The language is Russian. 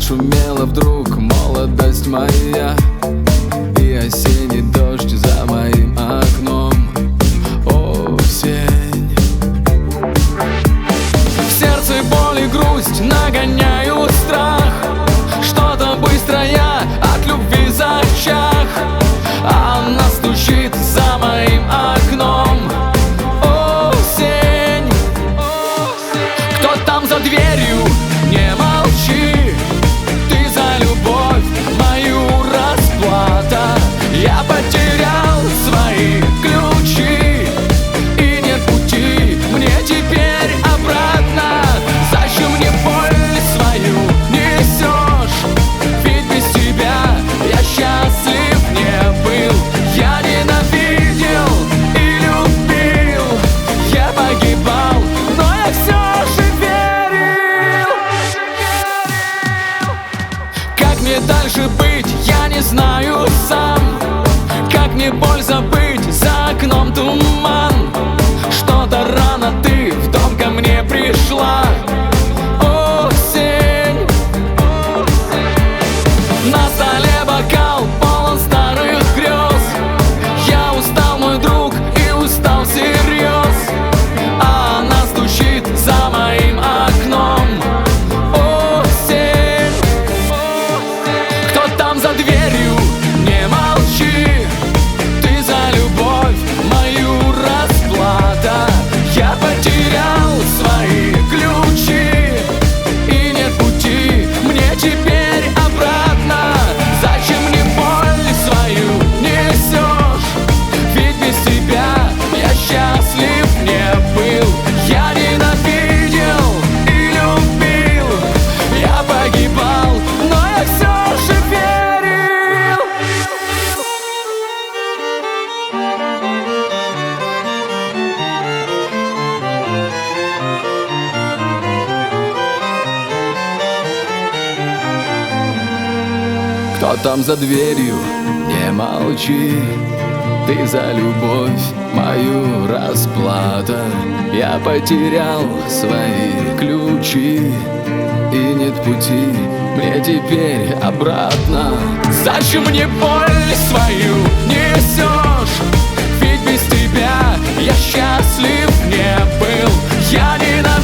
Отшумела вдруг молодость моя, и осенний дождь за моим окном. Осень. В сердце боль и грусть нагоняют страх. Что-то быстрое от любви зачах, она стучит за моим окном. Осень. Кто там за дверью? Не молчи, ты за любовь мою расплата. Я потерял свои ключи, и нет пути мне теперь обратно. Зачем мне боль свою несешь? Ведь без тебя я счастлив не был. Я ненавидел и любил, я погибал, но я все же верил. Как мне дальше быть, я не знаю сам. Как мне боль забыть, за окном туман. Что-то рано ты в дом ко мне пришла. Осень. На столе бокал полон старых грез. Я устал, мой друг, и устал всерьез, а она стучит за моим окном. Осень. Кто там за дверью? Не молчи, ты за любовь мою расплата. Я потерял свои ключи, и нет пути мне теперь обратно. Зачем мне боль свою несешь? Ведь без тебя я счастлив не был. Я ненавидел и любил, я погибал, но я все же верил. Кто там за дверью? Не молчи, ты за любовь мою расплата. Я потерял свои ключи, и нет пути мне теперь обратно. Зачем мне боль свою несешь? Ведь без тебя я счастлив не был. Я ненавидел